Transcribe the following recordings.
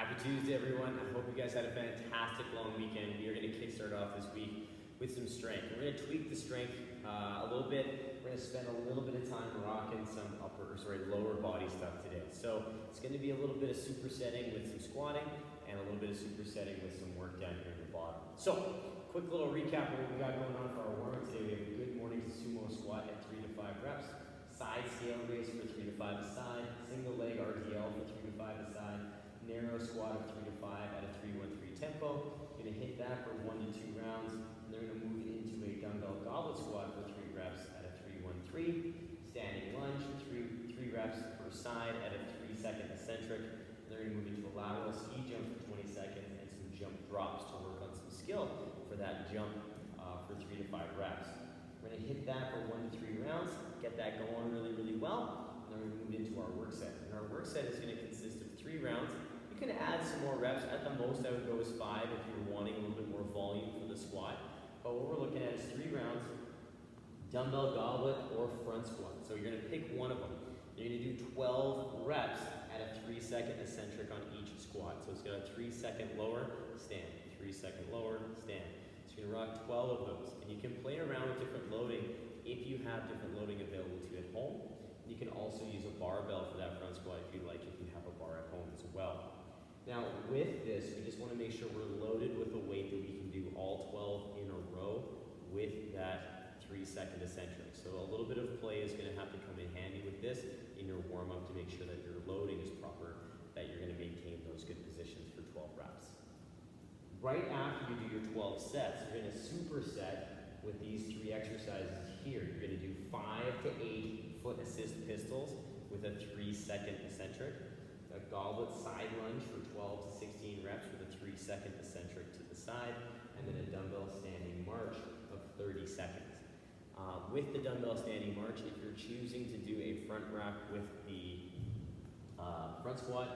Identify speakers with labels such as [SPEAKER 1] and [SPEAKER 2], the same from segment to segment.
[SPEAKER 1] Happy Tuesday, everyone. I hope you guys had a fantastic long weekend. We are going to kickstart off this week with some strength. We're going to tweak the strength a little bit. We're going to spend a little bit of time rocking some lower body stuff today. So it's going to be a little bit of supersetting with some squatting and a little bit of supersetting with some work down here at the bottom. So, quick little recap of what we got going on for our warm-up today. We have a good morning sumo squat at 3 to 5 reps. Side scale raise for 3 to 5 a side. Single leg RDL for 3 to 5 a side. Narrow squat of 3 to 5 at a 3-1-3 tempo. Going to hit that for 1 to 2 rounds. And then we're going to move into a dumbbell goblet squat for 3 reps at a 3-1-3. Standing lunge, 3 reps per side at a 3-second eccentric. And then we're going to move into a lateral ski jump for 20 seconds and some jump drops to work on some skill for that jump for 3 to 5 reps. We're going to hit that for 1 to 3 rounds, get that going really, really well. And then we're going to move into our work set. And our work set is going to consist of 3 rounds. You can add some more reps. At the most, I would go as 5 if you're wanting a little bit more volume for the squat. But what we're looking at is 3 rounds, dumbbell goblet or front squat. So you're going to pick one of them. You're going to do 12 reps at a 3-second eccentric on each squat. So it's got a 3-second lower, stand, 3-second lower, stand. So you're going to rock 12 of those. And you can play around with different loading if you have different loading available to you at home. You can also use a barbell for that front squat if you like, if you have a bar at home as well. Now with this, we just want to make sure we're loaded with a weight that we can do all 12 in a row with that 3-second eccentric. So a little bit of play is going to have to come in handy with this in your warm-up to make sure that your loading is proper, that you're going to maintain those good positions for 12 reps. Right after you do your 12 sets, you're going to superset with these 3 exercises here. You're going to do 5 to 8 foot assist pistols with a 3-second eccentric. A goblet side lunge for 12 to 16 reps with a 3-second eccentric to the side, and then a dumbbell standing march of 30 seconds. With the dumbbell standing march, if you're choosing to do a front rack with the front squat,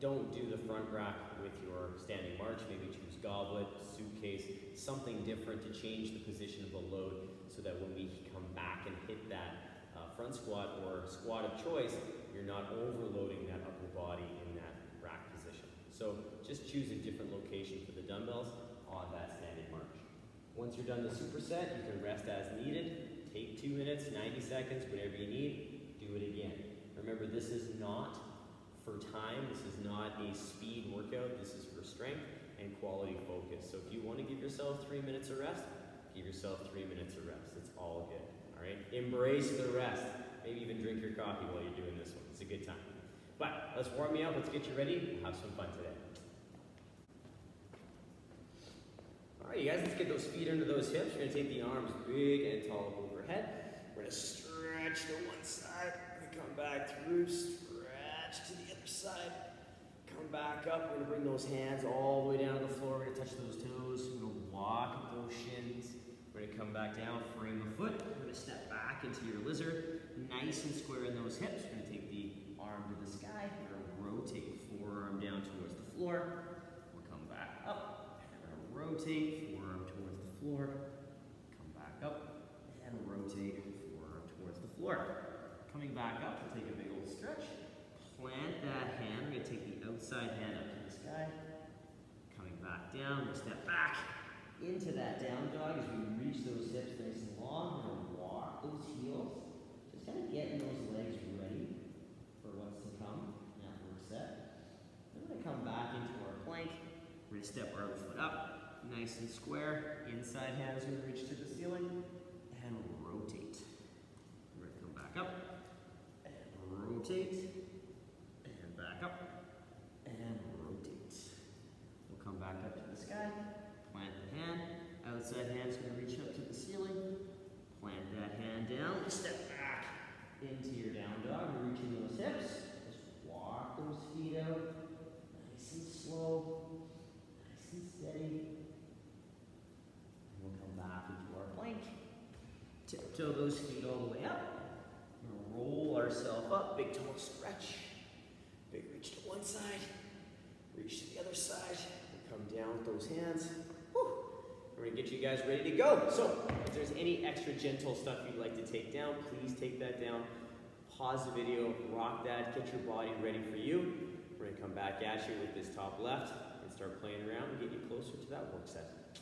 [SPEAKER 1] don't do the front rack with your standing march. Maybe choose goblet, suitcase, something different to change the position of the load so that when we come back and hit that front squat or squat of choice, you're not overloading that upper body in that rack position. So just choose a different location for the dumbbells on that standing march. Once you're done the superset, you can rest as needed. Take 2 minutes, 90 seconds, whatever you need, do it again. Remember, this is not for time, this is not a speed workout, this is for strength and quality focus. So if you want to give yourself 3 minutes of rest, give yourself 3 minutes of rest. It's all good. All right, embrace the rest. Maybe even drink your coffee while you're doing this one. It's a good time. But let's warm you up. Let's get you ready. We'll have some fun today. All right, you guys, let's get those feet under those hips. We're going to take the arms big and tall overhead. We're going to stretch to one side. We're going to come back through, stretch to the other side. Come back up. We're going to bring those hands all the way down to the floor. We're going to touch those toes. We're going to walk up those shins. We're going to come back down, frame the foot. We're going to step back into your lizard, nice and square in those hips. We're going to take the arm to the sky. We're going to rotate forearm down towards the floor. We'll come back up. We're going to rotate forearm towards the floor. Come back up and rotate forearm towards the floor. Coming back up, we'll take a big old stretch. Plant that hand. We're going to take the outside hand up to the sky. Coming back down, we'll step back into that down dog as we reach those hips nice and long. We're going to walk those heels. Just kind of getting those legs ready for what's to come in that first set. Then we're going to come back into our plank. We're going to step our other foot up, nice and square. Inside hand is going to reach to the ceiling and rotate. We're going to come back up and rotate and back up and rotate. We'll come back up to the sky. Plant the hand, outside hand is going to reach up to the ceiling. Plant that hand down, step back into your down dog, reaching those hips. Just walk those feet out, nice and slow, nice and steady. And we'll come back into our plank. Tiptoe those feet all the way up. We'll roll ourselves up, big toe stretch. Big reach to one side, reach to the other side. We'll come down with those hands. We're going to get you guys ready to go. So, if there's any extra gentle stuff you'd like to take down, please take that down. Pause the video, rock that, get your body ready for you. We're gonna come back at you with this top left and start playing around and get you closer to that work set.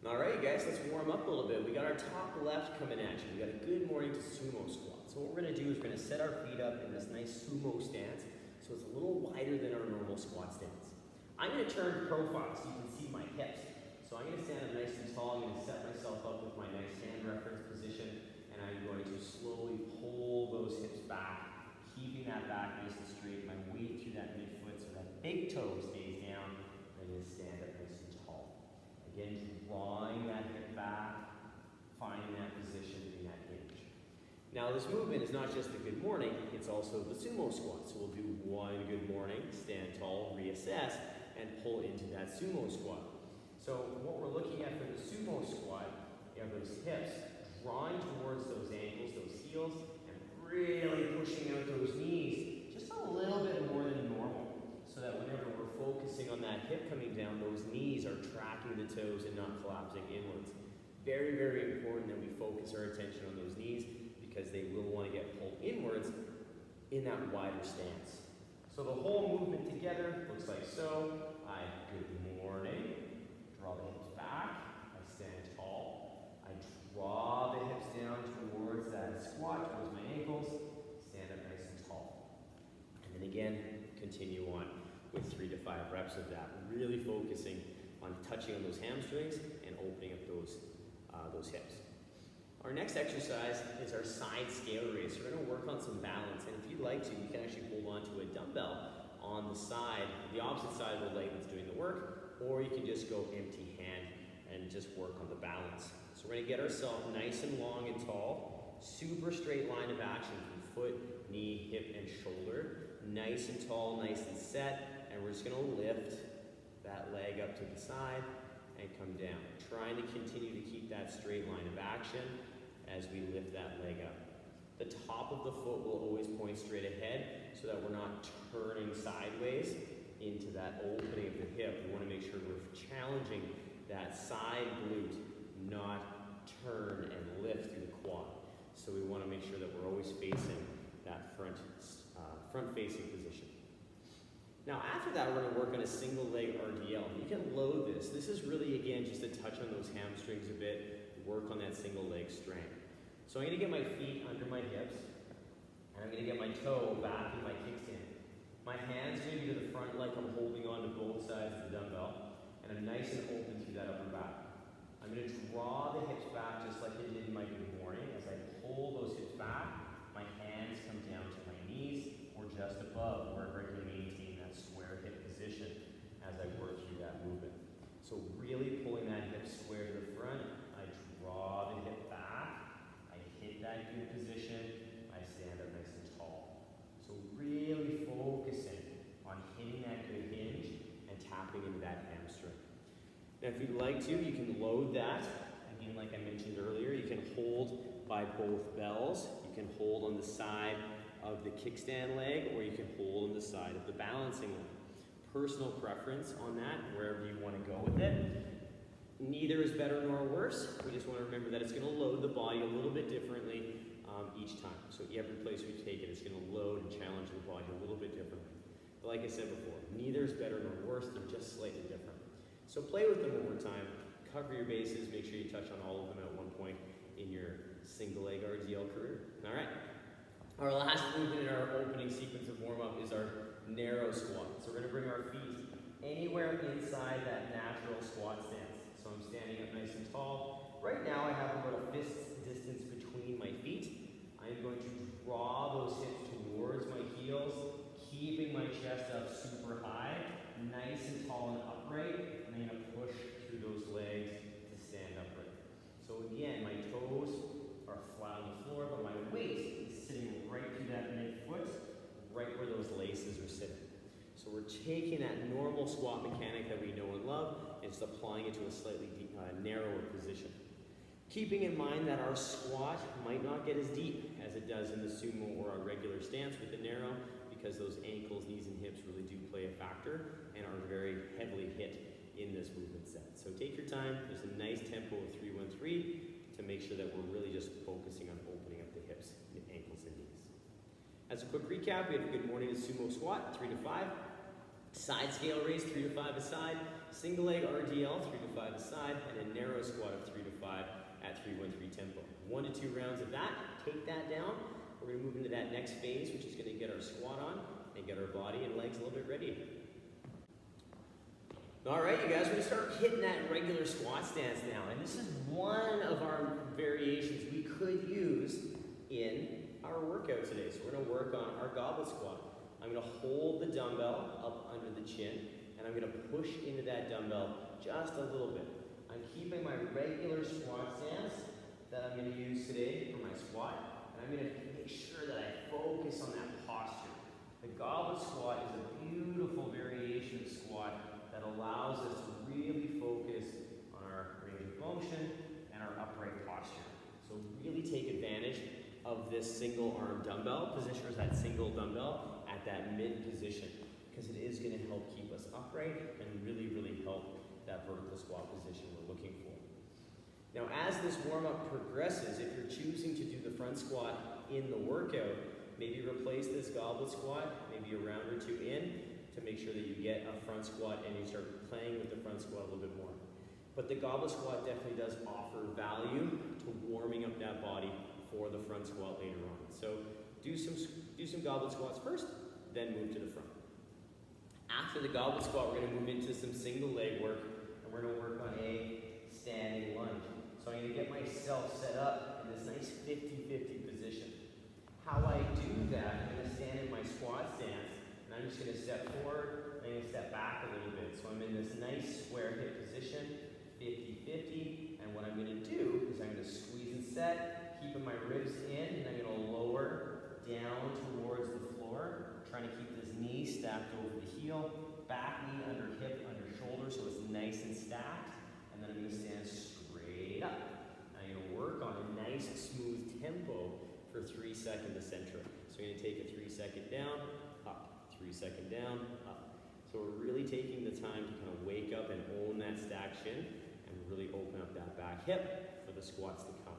[SPEAKER 1] All right, guys, let's warm up a little bit. We got our top left coming at you. We got a good morning to sumo squat. So what we're gonna do is we're gonna set our feet up in this nice sumo stance, so it's a little wider than our normal squat stance. I'm gonna turn profile so you can see my hips. So I'm gonna stand up nice and tall. I'm gonna set myself up with my nice hand reference position, and I'm going to slowly pull those hips back, keeping that back nice and straight, my weight through that midfoot so that big toe stays down. I'm gonna stand up nice and tall. Again, drawing that hip back, finding that position in that hinge. Now this movement is not just the good morning, it's also the sumo squat. So we'll do one good morning, stand tall, reassess, and pull into that sumo squat. So what we're looking at for the sumo squat are those hips drawing towards those ankles, those heels, and really pushing out those knees just a little bit more than normal, so that whenever we're focusing on that hip coming down, those knees are tracking the toes and not collapsing inwards. Very, very important that we focus our attention on those knees because they will want to get pulled inwards in that wider stance. So the whole movement together looks like so. Good morning. Draw the hips back. I stand tall. I draw the hips down towards that squat, towards my ankles. Stand up nice and tall. And then again, continue on with 3 to 5 reps of that. Really focusing on touching on those hamstrings and opening up those hips. Our next exercise is our side scale raise. We're going to work on some balance, and if you'd like to, you can actually hold on to a dumbbell on the side, the opposite side of the leg that's doing the work, or you can just go empty hand and just work on the balance. So we're going to get ourselves nice and long and tall, super straight line of action from foot, knee, hip, and shoulder. Nice and tall, nice and set, and we're just going to lift that leg up to the side and come down. Trying to continue to keep that straight line of action as we lift that leg up. The top of the foot will always point straight ahead so that we're not turning sideways into that opening of the hip. We want to make sure we're challenging that side glute, not turn and lift through the quad. So we want to make sure that we're always facing that front-facing position. Now after that, we're going to work on a single leg RDL. You can load this. This is really, again, just to touch on those hamstrings a bit, work on that single leg strength. So I'm going to get my feet under my hips, and I'm going to get my toe back in my kickstand. My hands are going to be to the front like I'm holding on to both sides of the dumbbell, and I'm nice and open through that upper back. I'm going to draw the hips back just like I did in my good morning. As I pull those hips back, my hands come down to my knees or just above, wherever I can maintain that square hip position as I work through that movement. So really pulling that hip square to the front, I draw the hip back, I hit that good position, I stand up nice and tall. So really focusing on hitting that good hinge and tapping into that hamstring. Now if you'd like to, you can load that. Again, like I mentioned earlier, you can hold by both bells. You can hold on the side of the kickstand leg, or you can hold on the side of the balancing leg. Personal preference on that, wherever you want to go with it. Neither is better nor worse. We just want to remember that it's going to load the body a little bit differently each time. So every place we take it, it's going to load and challenge the body a little bit differently. But like I said before, neither is better nor worse. They're just slightly different. So play with them one more time. Cover your bases. Make sure you touch on all of them at one point in your single leg RDL career. All right. Our last movement in our opening sequence of warm-up is our narrow squat. So we're going to bring our feet anywhere inside that natural squat stance. So I'm standing up nice and tall. Right now I have about a fist distance between my feet. I'm going to draw those hips towards my heels, keeping my chest up super high, nice and tall and upright. And I'm going to push through those legs to stand upright. So again, my toes are flat on the floor, but my weight is sitting right through that midfoot, right where those laces are sitting. So we're taking that normal squat mechanic that we know and love and just applying it to a slightly narrower position. Keeping in mind that our squat might not get as deep as it does in the sumo or our regular stance with the narrow, because those ankles, knees, and hips really do play a factor and are very heavily hit in this movement set. So take your time. There's a nice tempo of 3-1-3 to make sure that we're really just focusing on opening up the hips, the ankles, and knees. As a quick recap, we have a good morning to sumo squat, 3 to 5. Side scale raise, 3 to 5 a side. Single leg RDL, 3 to 5 a side. And a narrow squat of 3 to 5 at 3-1-3 tempo. 1 to 2 rounds of that. Take that down. We're going to move into that next phase, which is going to get our squat on and get our body and legs a little bit ready. All right, you guys, we're going to start hitting that regular squat stance now. And this is one of our variations we could use in our workout today. So we're going to work on our goblet squat. I'm going to hold the dumbbell up under the chin, and I'm going to push into that dumbbell just a little bit. I'm keeping my regular squat stance that I'm going to use today for my squat, and I'm going to make sure that I focus on that posture. The goblet squat is a beautiful variation of squat that allows us to really focus on our range of motion and our upright posture. So really take advantage of this single arm dumbbell position, or that single dumbbell at that mid position, because it is going to help keep us upright and really, really help that vertical squat position we're looking for. Now, as this warm-up progresses, if you're choosing to do the front squat in the workout, maybe replace this goblet squat, maybe a round or two in, to make sure that you get a front squat and you start playing with the front squat a little bit more. But the goblet squat definitely does offer value to warming up that body for the front squat later on. So do some goblet squats first, then move to the front. After the goblet squat, we're going to move into some single leg work, and we're going to work on a standing lunge. So I'm going to get myself set up in this nice 50-50 position. How I do that, I'm going to stand in my squat stance, and I'm just going to step forward, and I'm going to step back a little bit. So I'm in this nice square hip position, 50-50, and what I'm going to do is I'm going to squeeze and set, keeping my ribs in, and I'm going to lower down towards the floor, trying to keep this knee stacked over the heel, back knee under hip, under shoulder, so it's nice and stacked, and then I'm going to stand straight up. I'm going to work on a nice smooth tempo for 3-second eccentric. So I'm going to take a 3-second down, up, 3-second down, up. So we're really taking the time to kind of wake up and own that stacked shin and really open up that back hip for the squats to come.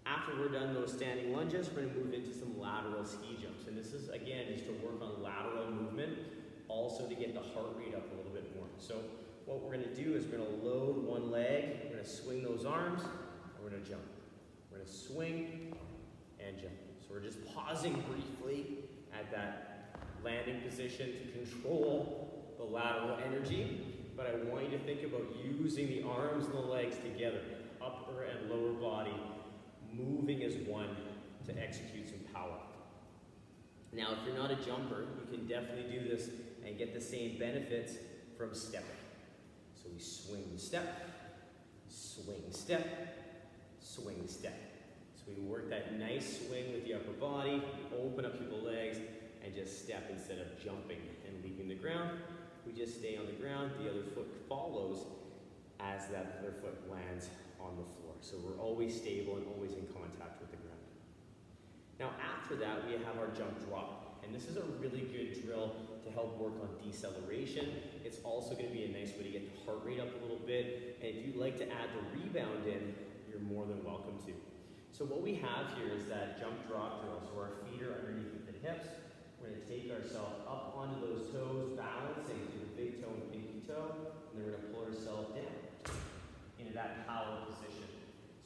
[SPEAKER 1] After we're done those standing lunges, we're going to move into some lateral ski jumps. And this is, again, is to work on lateral movement, also to get the heart rate up a little bit more. So what we're going to do is we're going to load one leg, we're going to swing those arms, and we're going to jump. We're going to swing and jump. So we're just pausing briefly at that landing position to control the lateral energy. But I want you to think about using the arms and the legs together, upper and lower body, moving as one to execute some power. Now, if you're not a jumper, you can definitely do this and get the same benefits from stepping. So we swing, step, swing, step, swing, step. So we work that nice swing with the upper body, open up through the legs, and just step instead of jumping and leaving the ground. We just stay on the ground, the other foot follows as that other foot lands on the floor. So we're always stable and always in contact with the ground. Now after that, we have our jump drop. And this is a really good drill to help work on deceleration. It's also going to be a nice way to get the heart rate up a little bit. And if you'd like to add the rebound in, you're more than welcome to. So what we have here is that jump drop drill. So our feet are underneath the hips. We're going to take ourselves up onto those toes, balancing through the big toe and pinky toe. And then we're going to pull ourselves down into that power position.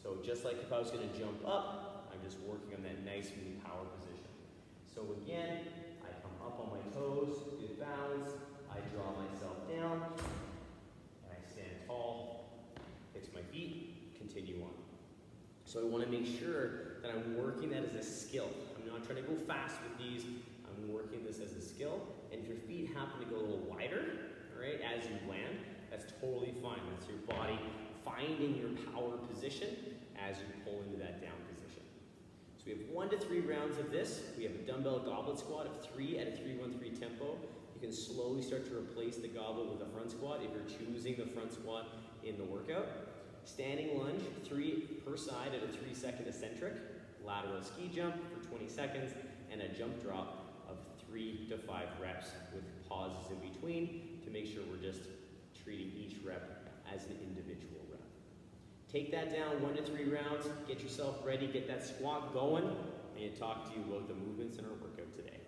[SPEAKER 1] So just like if I was going to jump up, I'm just working on that nice smooth power position. So again, I come up on my toes, good balance, I draw myself down, and I stand tall, fix my feet, continue on. So I want to make sure that I'm working that as a skill. I'm not trying to go fast with these, I'm working this as a skill. And if your feet happen to go a little wider, all right, as you land, that's totally fine. That's your body finding your power position as you pull into that down position. So we have 1 to 3 rounds of this. We have a dumbbell goblet squat of 3 at a 3-1-3 tempo. You can slowly start to replace the goblet with a front squat if you're choosing the front squat in the workout. Standing lunge, 3 per side at a 3-second eccentric. Lateral ski jump for 20 seconds. And a jump drop of 3 to 5 reps with pauses in between to make sure we're just treating each rep as an individual rep. Take that down 1 to 3 rounds, get yourself ready, get that squat going, I'm going to talk to you about the movements in our workout today.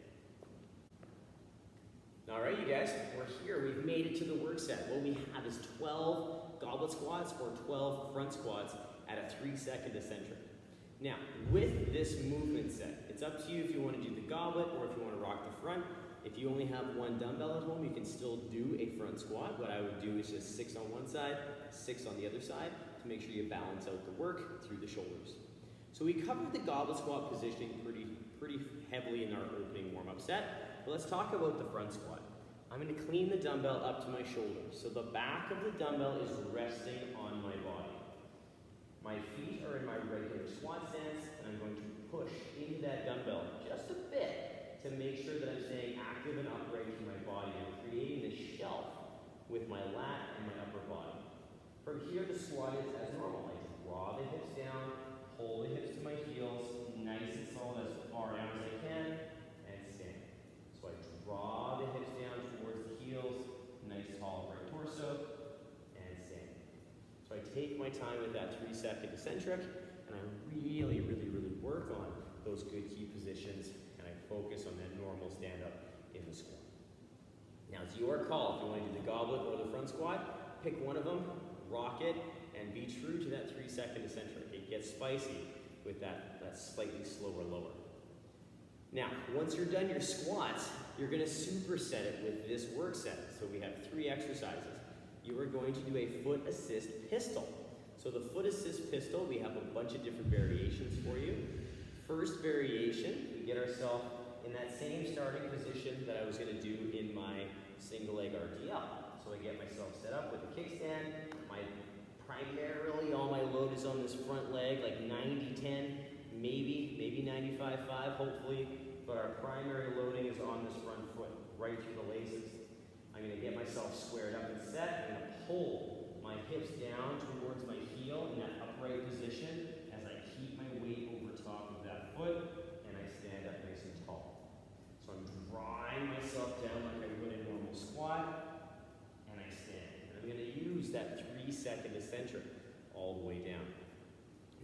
[SPEAKER 1] All right, you guys, we're here. We've made it to the work set. What we have is 12 goblet squats or 12 front squats at a 3-second eccentric. Now, with this movement set, it's up to you if you want to do the goblet or if you want to rock the front. If you only have one dumbbell at home, you can still do a front squat. What I would do is just 6 on one side, 6 on the other side to make sure you balance out the work through the shoulders. So we covered the goblet squat positioning pretty heavily in our opening warm-up set. But let's talk about the front squat. I'm going to clean the dumbbell up to my shoulders. So the back of the dumbbell is resting on my body. My feet are in my regular squat stance, and I'm going to push into that dumbbell just a bit to make sure that I'm staying active and upright through my body and creating this shelf with my lat and my upper body. From here, the squat is as normal. I draw the hips down, hold the hips to my heels, nice and solid as far down as I can, and stand. So I draw the hips down towards the heels, nice tall upright torso, and stand. So I take my time with that 3-second eccentric, and I really work on those good key positions, and I focus on that normal stand-up in the squat. Now it's your call. If you want to do the goblet or the front squat, pick one of them, rock it, and be true to that 3-second eccentric. It gets spicy with that slightly slower lower. Now, once you're done your squats, you're going to superset it with this work set. So we have 3 exercises. You are going to do a foot assist pistol. So the foot assist pistol, we have a bunch of different variations for you. First variation, we get ourselves in that same starting position that I was going to do in my single leg RDL. So I get myself set up with a kickstand. Primarily all my load is on this front leg, like 90-10, maybe 95-5, hopefully. But our primary loading is on this front foot, right through the laces. I'm going to get myself squared up and set. I'm going to pull my hips down towards my heel in that upright position as I keep my weight over top of that foot, and I stand up nice and tall. So I'm drawing myself down like I would in a normal squat, and I stand. And I'm going to use that 3-second eccentric all the way down.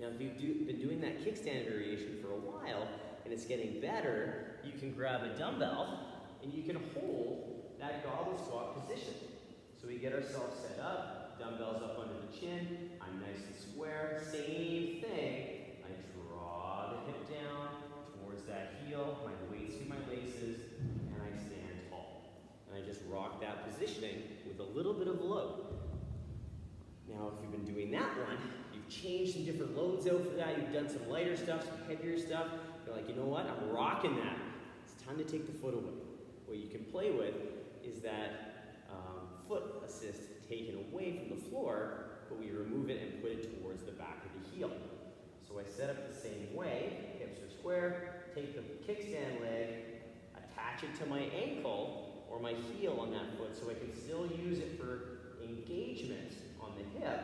[SPEAKER 1] Now, if you've been doing that kickstand variation for a while, and it's getting better, you can grab a dumbbell, and you can hold that goblet squat position. So we get ourselves set up, dumbbells up under the chin, I'm nice and square, same thing. I draw the hip down towards that heel, my weight's through my laces, and I stand tall. And I just rock that positioning with a little bit of load. Now, if you've been doing that one, you've changed some different loads out for that, you've done some lighter stuff, some heavier stuff, you're like, you know what, I'm rocking that. It's time to take the foot away. What you can play with is that foot assist taken away from the floor, but we remove it and put it towards the back of the heel. So I set up the same way, hips are square, take the kickstand leg, attach it to my ankle or my heel on that foot so I can still use it for engagement on the hip,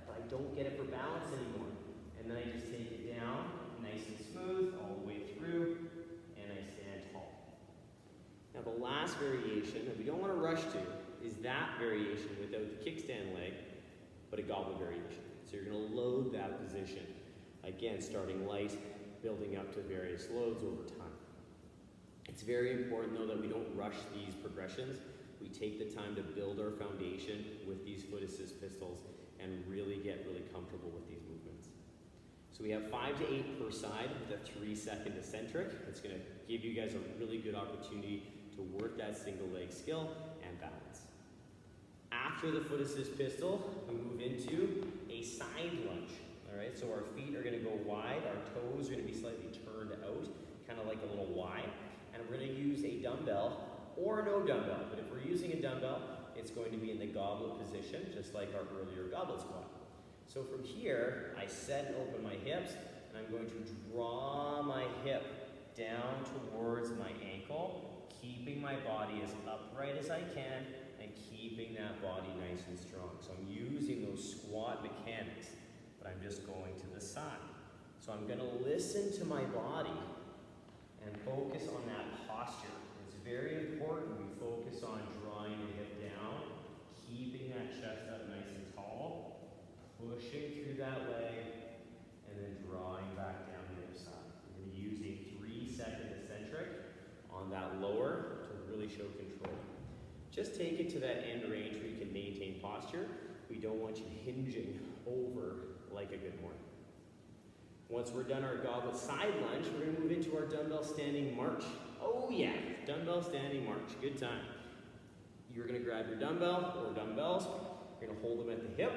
[SPEAKER 1] but I don't get it for balance anymore. And then I just take it down, nice and smooth, all the way through, and I stand tall. Now the last variation that we don't want to rush to is that variation without the kickstand leg, but a goblet variation. So you're going to load that position. Again, starting light, building up to various loads over time. It's very important though that we don't rush these progressions. We take the time to build our foundation with these foot assist pistols and really get comfortable with these movements. So we have 5 to 8 per side with a 3-second eccentric. It's going to give you guys a really good opportunity to work that single leg skill and balance. After the foot assist pistol, we move into a side lunge. All right, so our feet are going to go wide, our toes are going to be slightly turned out, kind of like a little Y, and we're going to use a dumbbell or no dumbbell. But if we're using a dumbbell, it's going to be in the goblet position, just like our earlier goblet squat. So from here, I set and open my hips, and I'm going to draw my hip down towards my ankle, keeping my body as upright as I can, and keeping that body nice and strong. So I'm using those squat mechanics, but I'm just going to the side. So I'm going to listen to my body and focus on that posture. It's very important we focus on drawing the hip down, keeping that chest up nice and tall, pushing through that leg, and then drawing back down the other side. We're going to use a Just take it to that end range where you can maintain posture. We don't want you hinging over like a good morning. Once we're done our goblet side lunge, we're gonna move into our dumbbell standing march. Oh yeah, dumbbell standing march, good time. You're gonna grab your dumbbell or dumbbells, you're gonna hold them at the hip.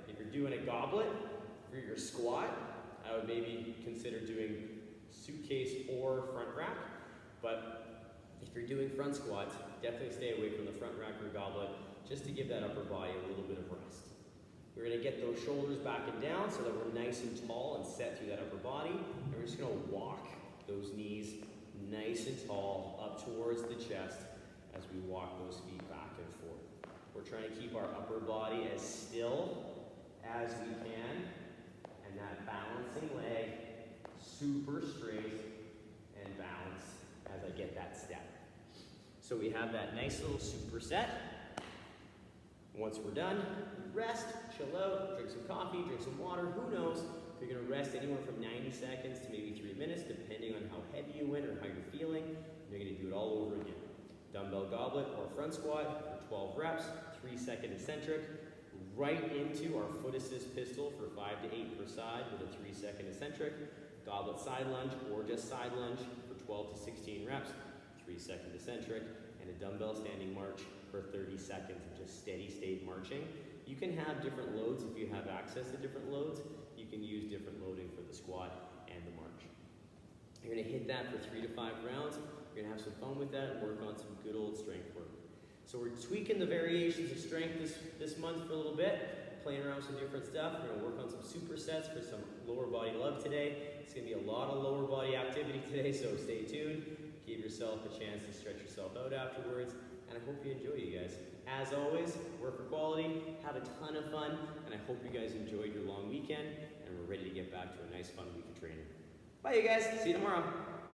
[SPEAKER 1] If you're doing a goblet for your squat, I would maybe consider doing suitcase or front rack, but if you're doing front squats, definitely stay away from the front rack or goblet just to give that upper body a little bit of rest. We're gonna get those shoulders back and down so that we're nice and tall and set through that upper body. And we're just gonna walk those knees nice and tall up towards the chest as we walk those feet back and forth. We're trying to keep our upper body as still as we can, and that balancing leg super straight and balanced as I get that step. So we have that nice little superset. Once we're done, rest, chill out, drink some coffee, drink some water, who knows. You're gonna rest anywhere from 90 seconds to maybe 3 minutes, depending on how heavy you went or how you're feeling. You're gonna do it all over again. Dumbbell goblet or front squat for 12 reps, 3-second eccentric, right into our foot assist pistol for 5 to 8 per side with a 3-second eccentric, goblet side lunge or just side lunge for 12 to 16 reps, 3-second eccentric, and a dumbbell standing march for 30 seconds of just steady state marching. You can have different loads if you have access to different loads. You can use different loading for the squat and the march. You're gonna hit that for 3 to 5 rounds. You're gonna have some fun with that and work on some good old strength work. So we're tweaking the variations of strength this month for a little bit, playing around with some different stuff. We're gonna work on some supersets for some lower body love today. It's gonna be a lot of lower body activity today, so stay tuned. Give yourself a chance to stretch yourself out afterwards, and I hope you enjoy, you guys. As always, work for quality, have a ton of fun, and I hope you guys enjoyed your long weekend, and we're ready to get back to a nice fun week of training. Bye, you guys. See you tomorrow.